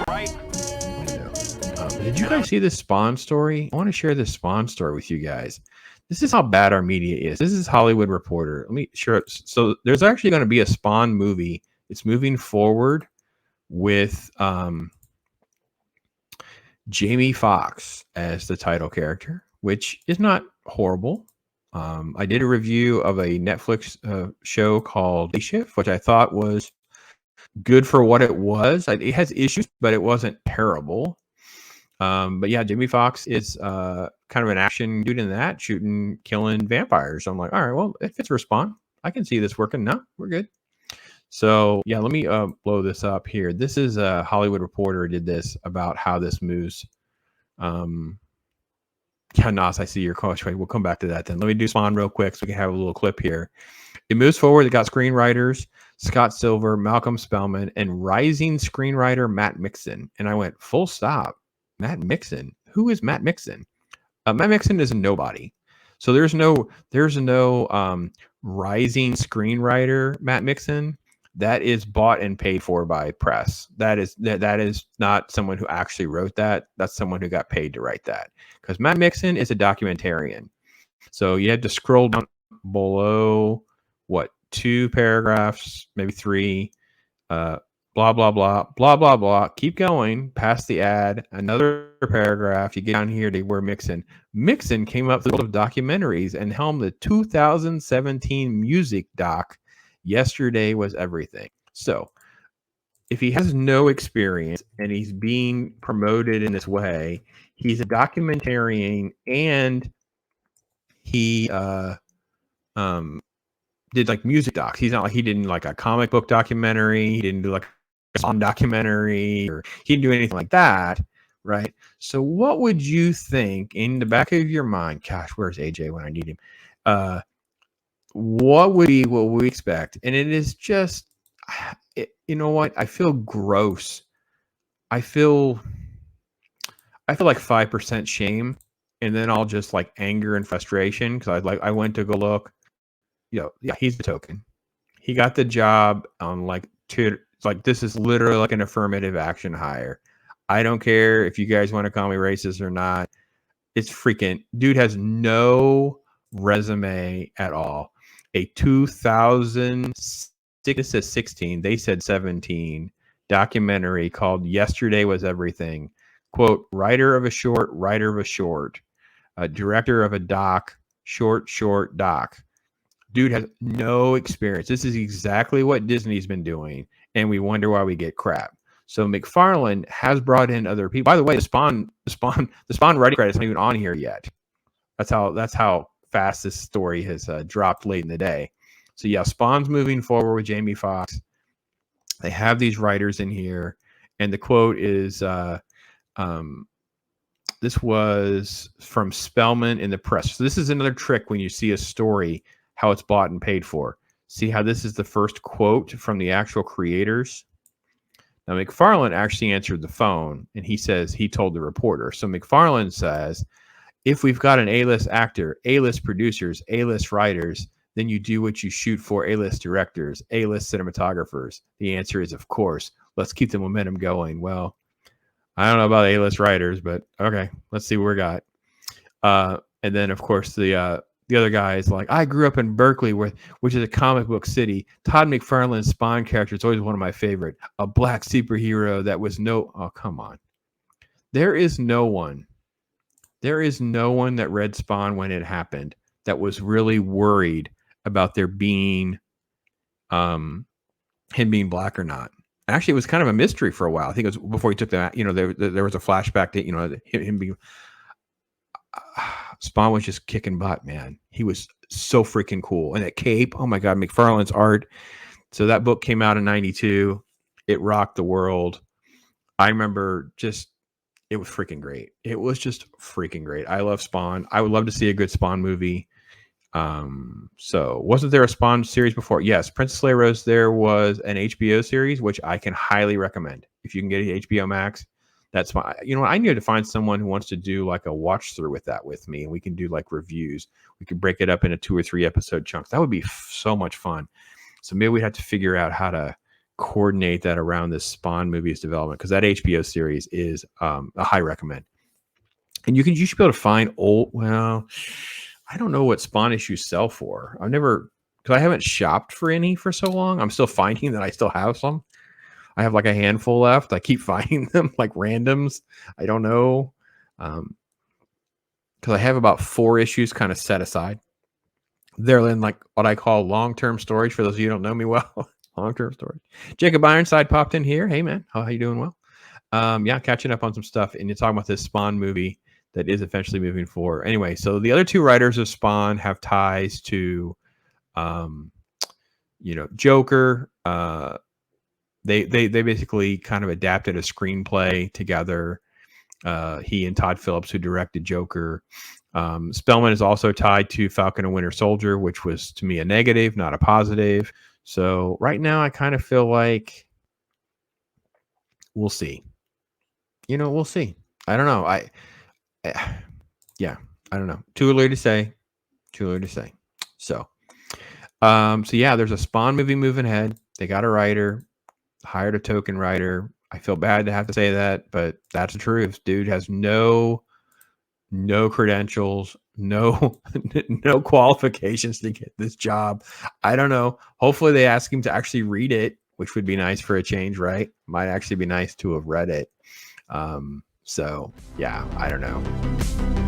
Right? Did you guys see this Spawn story? I want to share this Spawn story with you guys. This is how bad our media is. This is Hollywood Reporter. Let me share it. So there's actually going to be a Spawn movie. It's moving forward with Jamie Foxx as the title character, which is not horrible. I did a review of a Netflix show called Day Shift, which I thought was good for what it was. It has issues, but it wasn't terrible. But yeah, Jamie Foxx is kind of an action dude in that, shooting, killing vampires. So I'm like, all right, well, it fits Respawn. I can see this working. No, we're good. So yeah, let me blow this up here. This is a Hollywood Reporter did this about how this moves. Yeah, Nas, I see your question. We'll come back to that then. Let me do Spawn real quick so we can have a little clip here. It moves forward. It got screenwriters Scott Silver, Malcolm Spellman, and rising screenwriter Matt Mixon. And I went, full stop. Matt Mixon? Who is Matt Mixon? Matt Mixon is a nobody. So there's no rising screenwriter Matt Mixon. That is bought and paid for by press. That is not someone who actually wrote that. That's someone who got paid to write that. Because Matt Mixon is a documentarian. So you had to scroll down below, what, 2 paragraphs, maybe 3, blah, blah, blah, blah, blah, blah. Keep going past the ad. Another paragraph. You get down here to where Mixon. Mixon came up with the world of documentaries and helmed the 2017 music doc, Yesterday Was Everything. So if he has no experience and he's being promoted in this way, he's a documentarian and he did like music docs. He's not like he didn't like a comic book documentary. He didn't do like a song documentary, or he didn't do anything like that, right? So what would you think in the back of your mind? Gosh, where's AJ when I need him? What would be what we expect? And it is just, you know what? I feel gross. I feel like 5% shame, and then I'll just like anger and frustration because I went to go look. Yeah, he's the token. He got the job on like this is literally like an affirmative action hire. I don't care if you guys want to call me racist or not. It's freaking dude has no resume at all. A 2006, this says 16, they said 17 documentary called Yesterday Was Everything. Quote, writer of a short, director of a doc, short doc. Dude has no experience. This is exactly what Disney's been doing, and we wonder why we get crap. So McFarlane has brought in other people. By the way, the Spawn writing credit's not even on here yet. That's how fast this story has dropped late in the day. So yeah, Spawn's moving forward with Jamie Foxx. They have these writers in here, and the quote is, this was from Spellman in the press. So this is another trick when you see a story, how it's bought and paid for. See how this is the first quote from the actual creators? Now, McFarlane actually answered the phone, and he says he told the reporter. So McFarlane says, if we've got an A-list actor, A-list producers, A-list writers, then you do what you shoot for, A-list directors, A-list cinematographers. The answer is, of course. Let's keep the momentum going. Well, I don't know about A-list writers, but okay, let's see what we got. And then, of course, the other guy is like, I grew up in Berkeley, which is a comic book city. Todd McFarlane's Spawn character is always one of my favorite. A black superhero that was oh, come on. There is no one that read Spawn when it happened that was really worried about there being him being black or not. Actually, it was kind of a mystery for a while. I think it was before he took that, there was a flashback to, him being Spawn was just kicking butt, man. He was so freaking cool. And that cape, oh my God, McFarlane's art. So that book came out in 92. It rocked the world. I remember it was freaking great. It was just freaking great. I love Spawn. I would love to see a good Spawn movie. So wasn't there a Spawn series before? Yes, Princess Leia Rose. There was an HBO series, which I can highly recommend. If you can get it HBO Max, that's my, I need to find someone who wants to do like a watch through with that with me. And we can do like reviews. We could break it up into 2 or 3 episode chunks. That would be so much fun. So maybe we'd have to figure out how to coordinate that around this Spawn movie's development, because that HBO series is a high recommend. And you should be able to find well, I don't know what Spawn issues sell for. because I haven't shopped for any for so long. I'm still finding that I still have some. I have like a handful left. I keep finding them like randoms. I don't know. Because I have about 4 issues kind of set aside. They're in like what I call long-term storage. For those of you who don't know me well, long-term storage. Jacob Ironside popped in here. Hey man, how you doing? Well, yeah, catching up on some stuff. And you're talking about this Spawn movie that is eventually moving forward. Anyway, so the other 2 writers of Spawn have ties to, Joker. They basically kind of adapted a screenplay together. He and Todd Phillips, who directed Joker. Spellman is also tied to Falcon and Winter Soldier, which was to me a negative, not a positive. So right now I kind of feel like we'll see. We'll see. I don't know. Yeah, I don't know. Too early to say. So yeah, there's a Spawn movie moving ahead. They got a writer, hired a token writer. I feel bad to have to say that, but that's the truth. Dude has no credentials, no qualifications to get this job. I don't know. Hopefully they ask him to actually read it, which would be nice for a change, right? Might actually be nice to have read it. So yeah, I don't know.